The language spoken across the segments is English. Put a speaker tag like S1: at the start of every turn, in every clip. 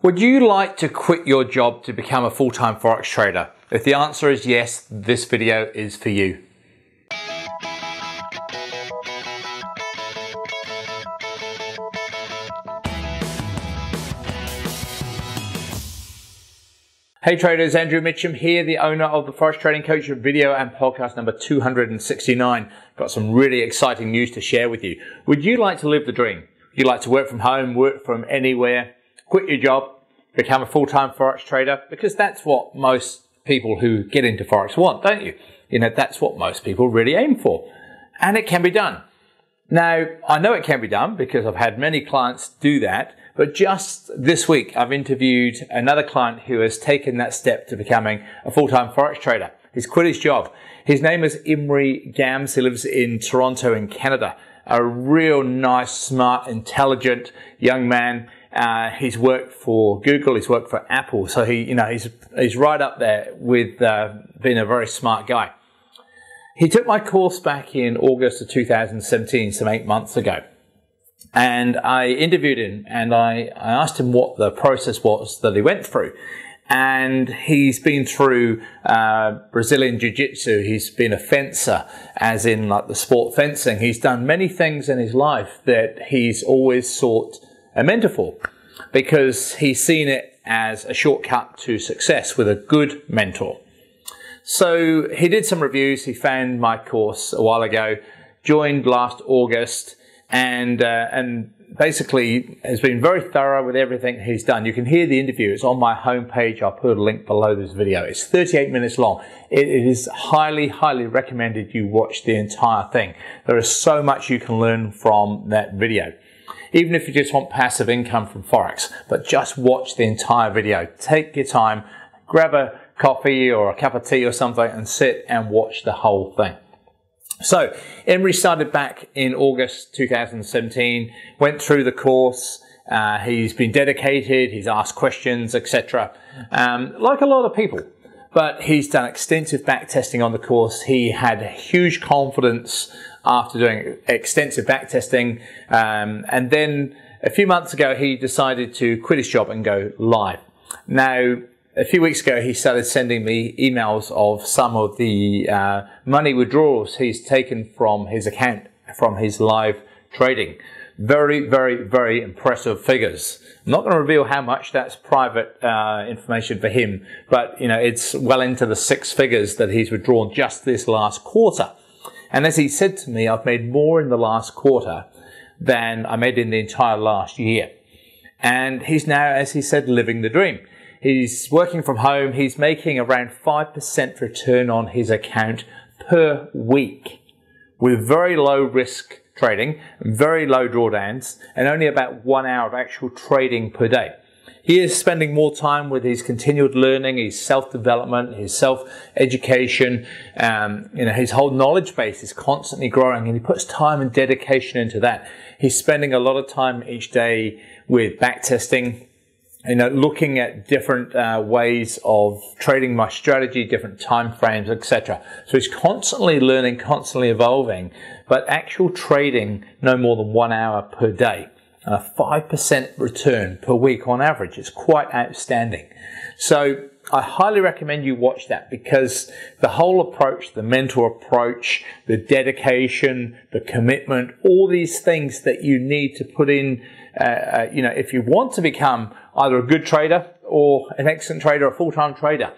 S1: Would you like to quit your job to become a full-time Forex trader? If the answer is yes, this video is for you. Hey traders, Andrew Mitchem here, the owner of the Forex Trading Coach, video and podcast number 269. Got some really exciting news to share with you. Would you like to live the dream? Would you like to work from home, work from anywhere, quit your job, become a full-time Forex trader? Because that's what most people who get into Forex want, don't you? You know, that's what most people really aim for. And it can be done. Now, I know it can be done because I've had many clients do that. But just this week, I've interviewed another client who has taken that step to becoming a full-time Forex trader. He's quit his job. His name is Imre. He lives in Toronto in Canada. A real nice, smart, intelligent young man. He's worked for Google. He's worked for Apple. So he's right up there with being a very smart guy. He took my course back in August of 2017, some 8 months ago. And I interviewed him and I asked him what the process was that he went through. And he's been through Brazilian Jiu-Jitsu. He's been a fencer, as in like the sport fencing. He's done many things in his life that he's always sought a mentor for, because he's seen it as a shortcut to success with a good mentor. So he did some reviews. He found my course a while ago, joined last August, and basically has been very thorough with everything he's done. You can hear the interview. It's on my homepage. I'll put a link below this video. It's 38 minutes long. It is highly, highly recommended you watch the entire thing. There is so much you can learn from that video. Even if you just want passive income from Forex, but just watch the entire video. Take your time, grab a coffee or a cup of tea or something and sit and watch the whole thing. So, Imre started back in August 2017, went through the course, he's been dedicated, he's asked questions, etc. Like a lot of people. But he's done extensive backtesting on the course. He had huge confidence after doing extensive backtesting. And then a few months ago, he decided to quit his job and go live. Now, a few weeks ago, he started sending me emails of some of the money withdrawals he's taken from his account, from his live trading. Very, very, very impressive figures. I'm not going to reveal how much. That's private information for him, but you know, it's well into the six figures that he's withdrawn just this last quarter. And as he said to me, I've made more in the last quarter than I made in the entire last year. And he's now, as he said, living the dream. He's working from home. He's making around 5% return on his account per week with very low risk trading, very low drawdowns, and only about 1 hour of actual trading per day. He is spending more time with his continued learning, his self-development, his self-education. His whole knowledge base is constantly growing, and he puts time and dedication into that. He's spending a lot of time each day with backtesting, looking at different ways of trading my strategy, different time frames, etc. So he's constantly learning, constantly evolving, but actual trading no more than 1 hour per day. And a 5% return per week on average is quite outstanding. So I highly recommend you watch that, because the whole approach, the mentor approach, the dedication, the commitment, all these things that you need to put in, if you want to become either a good trader or an excellent trader, a full-time trader.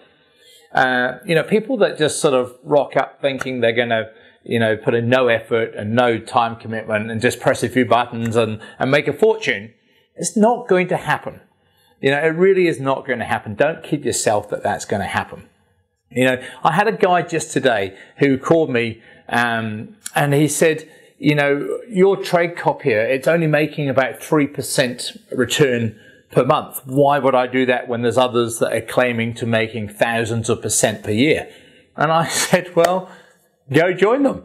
S1: People that just sort of rock up thinking they're going to put in no effort and no time commitment and just press a few buttons and make a fortune, it's not going to happen. It really is not going to happen. Don't kid yourself that that's going to happen. I had a guy just today who called me and he said, your trade copier, it's only making about 3% return per month. Why would I do that when there's others that are claiming to making thousands of percent per year? And I said, well, go join them.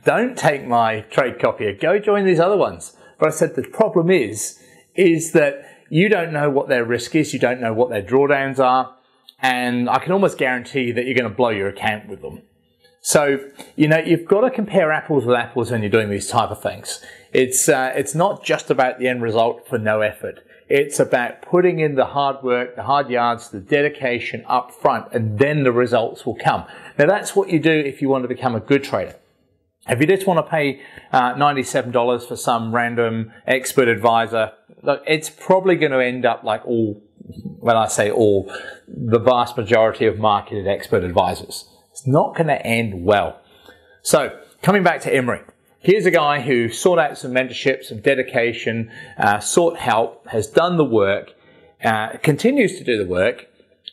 S1: Don't take my trade copier. Go join these other ones. But I said the problem is that you don't know what their risk is. You don't know what their drawdowns are. And I can almost guarantee that you're going to blow your account with them. So, you've got to compare apples with apples when you're doing these type of things. It's not just about the end result for no effort. It's about putting in the hard work, the hard yards, the dedication up front, and then the results will come. Now, that's what you do if you want to become a good trader. If you just want to pay $97 for some random expert advisor, look, it's probably going to end up like all, when I say all, the vast majority of marketed expert advisors. It's not going to end well. So, coming back to Imre. Here's a guy who sought out some mentorship, some dedication, sought help, has done the work, continues to do the work,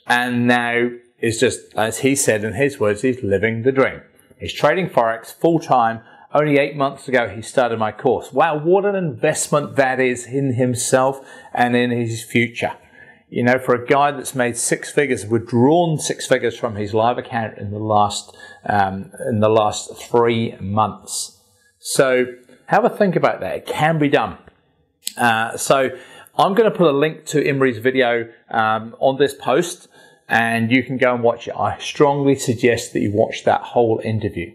S1: and now is just, as he said in his words, he's living the dream. He's trading Forex full-time. Only 8 months ago, he started my course. Wow, what an investment that is in himself and in his future. You know, for a guy that's made 6 figures, withdrawn 6 figures from his live account in the last 3 months. So have a think about that. It can be done. So I'm going to put a link to Imre's video on this post, and you can go and watch it. I strongly suggest that you watch that whole interview.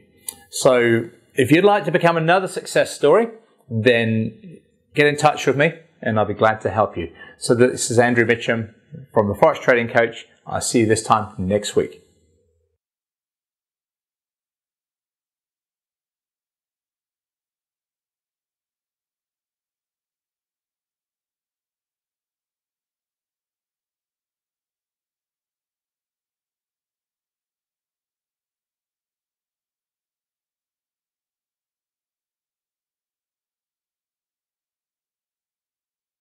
S1: So if you'd like to become another success story, then get in touch with me and I'll be glad to help you. So this is Andrew Mitchem from the Forex Trading Coach. I'll see you this time next week.